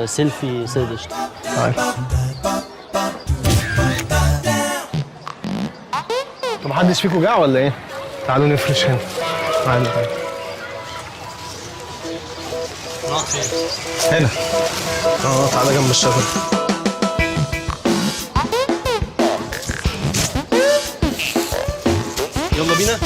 سيلفي سيد قشطة. طب محدش فيكم جاع ولا ايه؟ تعالوا نفرش هنا. تعالوا نقعد فين؟ هنا. تعالى جنب الشجرة. يلا بينا.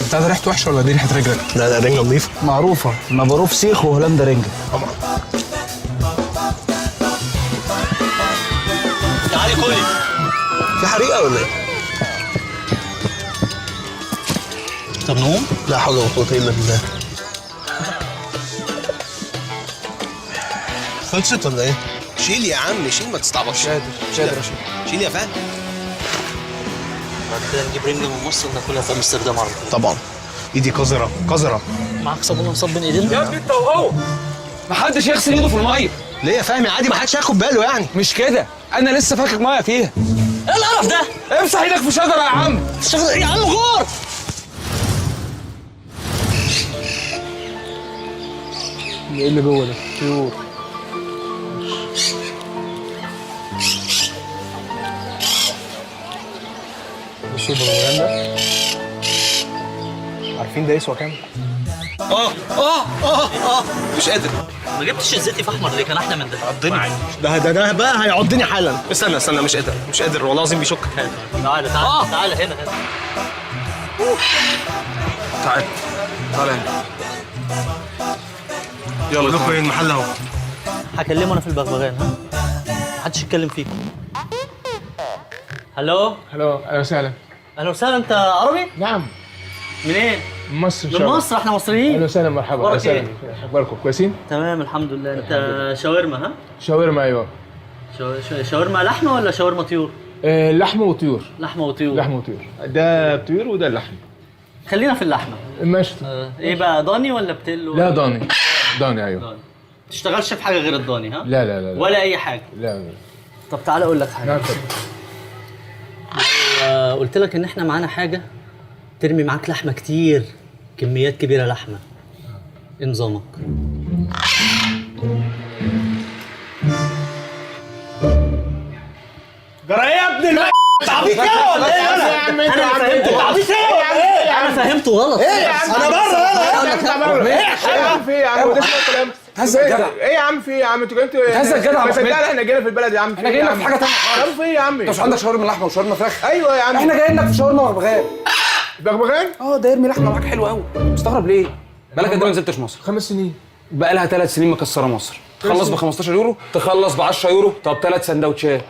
انت هذا ريحته وحشه ولا دي ريحه رجلك؟ لا لا رنجة نظيفة. معروفة مبروف سيخ وهولندا رنجة. تعالي كلي. في حريقة ولا ايه؟ طب نقوم؟ لا حول ولا قوة إلا بالله. خلصت ولا ايه؟ شيل يا عم شيل ما تستعبطش. مش قادر اشيل. شيل يا فهد. بعد كده نجيب رنجة من مصر وناكلها في امستردام على طول. طبعا. ايدي قذرة قذرة. معاك صابون ونصب بين ايدينا؟ يا ابني انت وهو محدش يغسل ايده في الميه. ليه يا فهمي عادي ما حدش هياخد باله يعني. مش كده، انا لسه فاكك ميه فيها. ايه القرف ده؟ امسح ايدك في شجره يا عم. الشغل ايه يا عم غور؟ ايه اللي جوه ده؟ طيور. بصوا البرغوثان ده. عارفين ده يسوى كام؟ مش قادر. ما جبتش الزيتي في احمر ليه؟ كان احلى من ده. عضني. ده بقى هيعضني حالا. استنى مش قادر والله العظيم بيشك. تعالى هنا. تعالى هنا. يلا لكم المحل اهو. هكلمه انا في البغبغان ها؟ محدش يتكلم فيكم. هلو اهلا وسهلا. اهلا وسهلا. انت عربي؟ نعم. منين؟ من مصر. من مصر. احنا مصريين. اهلا وسهلا مرحبا. اهلا وسهلا. اخباركم كويسين؟ تمام الحمد لله. انت شاورما ها؟ شاورما ايوه. شاورما لحمه ولا شاورما طيور؟ لحمه وطيور. لحمه وطيور. لحمه وطيور. ده طيور وده اللحم. خلينا في اللحمه. ماشي. ايه بقى ضاني ولا بتل؟ لا ضاني. ضاني ايوه. ضاني. تشتغلش في حاجه غير الضاني ها؟ لا. ولا اي حاجه؟ لا. طب تعالى اقول لك حاجه. نعم اتفضل. قلت لك ان احنا معانا حاجه ترمي معاك لحمه كتير، كميات كبيره لحمه. ايه نظامك؟ جرى ايه يا ابن تعبيط كده ولا ايه؟ انا فهمته تعبيط كده ولا ايه؟ انا فهمته غلط. ايه يا عم انا بره. ايه يا عم في ايه يا عم وده اسمه كلام. هزك جدع. ايه يا عم في ايه يا عم انتوا هزك جدع. ما صدقنا احنا جينا في البلد يا عم. احنا جايين لك في حاجه ثانيه خالص. في ايه يا عم؟ انت مش عندك شاورما لحمه وشاورما فراخ؟ ايوه يا عم. احنا جايين لك في شاورما بغبغان. بغبغان؟ ده يرمي لحمه معاك حلو قوي. مستغرب ليه؟ بالك قد ايه ما نزلتش مصر؟ 5 سنين. بقى لها 3 سنين مكسره مصر. تخلص ب 15 يورو، تخلص ب 10 يورو، طب 3 سندوتشات.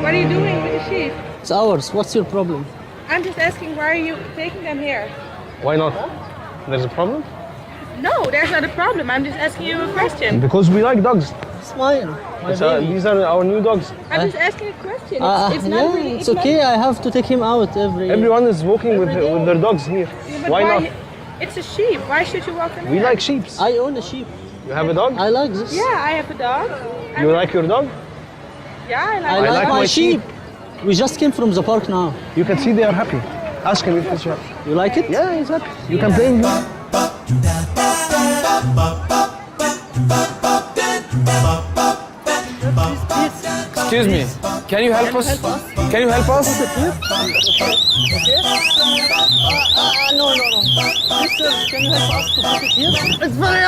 What are you doing with the sheep? It's ours. What's your problem? I'm just asking, why are you taking them here? Why not? There's a problem? No, there's not a problem. I'm just asking you a question. Because we like dogs. Smile. These are our new dogs. I'm just asking a question. It's not yeah, really. it's okay. I have to take him out every. Everyone is walking with their dogs here. But Why not? It's a sheep. Why should you walk them We here? like sheep. I own a sheep. You have a dog? I like this. Yeah, I have a dog. You like your dog? Yeah, I like, like my my sheep. We just came from the park now. You can see they are happy. Ask him if he's happy. You like it? Yeah, he's happy. You can play him. Excuse me. Can you help us? Can you help us? No. Mister, can you help us to put it here? It's very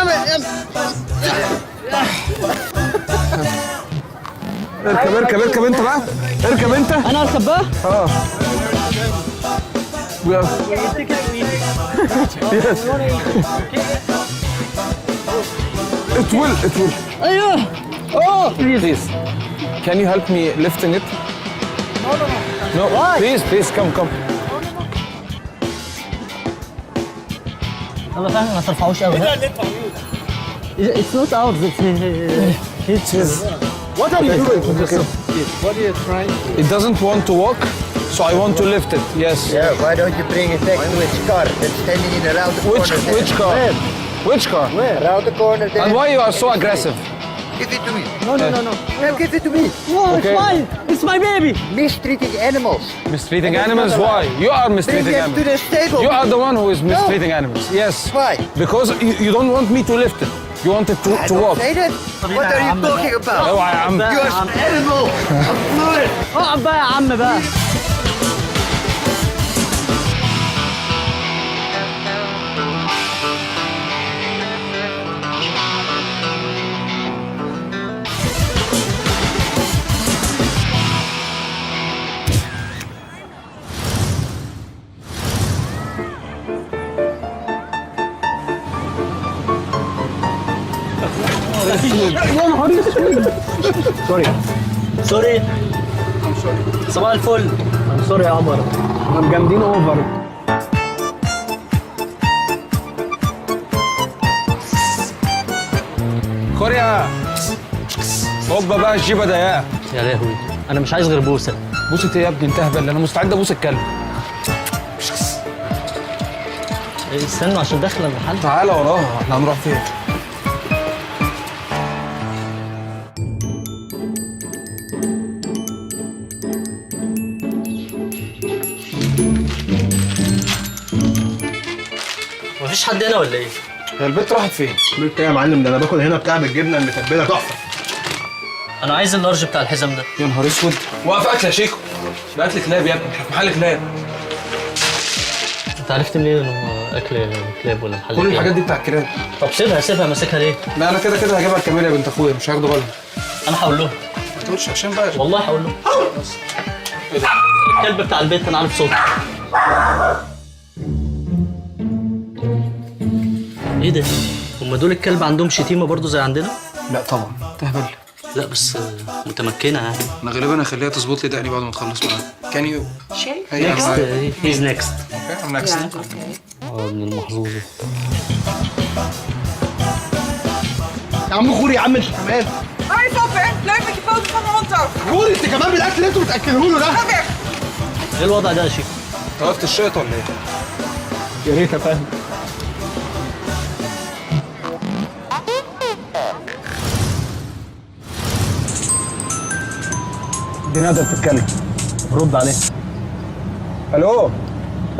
اركب اركب انت بقى. اركب انت. أنا أركب بقى؟ It will. أيوه. Please. Can you help me lifting it? No. Why? Please, come. الله فاهم ما ترفعوش قوي. It's not ours. It's his. What are you doing? It doesn't want to walk, so I want to lift it. Yes. Yeah, why don't you bring it back to its car that's standing in around the Which corner there? car? Which car? Around the corner there. And why you are so aggressive? Give it to me. No. No, give it to me. No, Okay. it's mine. It's my baby. Mistreating animals. Mistreating animals? Why? You are Bring mistreating them to animals. the stable. You are the one who is mistreating animals. Yes. Why? Because you don't want me to lift it. You want it I to don't walk. say that. What are you talking about? اوعى يا عم. You're an animal. I'm fluid. اقعد بقى يا عم بقى. سوري. صباح الفل. سوري يا عمر. احنا جامدين اوفر. كوريا. هوبا بقى الجيبه ده يا. يا لهوي انا مش عايز غير بوسه. بوسة ايه يا ابني؟ انت هبل. انا مستعد ابوس الكلب. استنوا عشان داخله المحل. تعالى وراها. احنا هنروح فين؟ مفيش حد هنا ولا ايه؟ هي البت راحت فين؟ قلت يا معلم ده انا باكل هنا بتاع بالجبنه المتبله تحفه. انا عايز اللارج بتاع الحزام ده. يا نهار اسود. وقف اكل يا شيكو. ده اكل كلاب يا ابني. احنا في محل كلاب. انت عرفت منين انه اكل كلاب ولا محل كل كلاب؟ الحاجات دي بتاع الكلاب. طب سيبها ماسكها ليه؟ لا انا كده هجيبها الكاميرا يا بنت اخويا. مش هياخدوا بالهم. انا هقول لهم. ما تقولش عشان بقى. والله هقول لهم. ايه ده؟ الكلب بتاع البيت انا عارف صوته. ايه ده؟ هم دول الكلب عندهم شتيمه برضو زي عندنا؟ لا طبعا. تهبل. لا بس متمكنه يعني. انا غالبا هخليها تظبط لي دقني بعد ما تخلص معاها. كان يو نيكست هيز نيكست. اوكي ام نيكست. ابن المحظوظه. يا عم خوري يا عم انت كمان. Hoi Foppe, leuk met je foto van mijn hond af. خوري انت كمان بالاكل اللي انتوا بتاكلوه له ده. Ga weg. ايه الوضع ده يا شيخ؟ وقفت الشيط ولا ايه؟ يا ريت افهم. دي ندى بتتكلم. رد عليها. الو.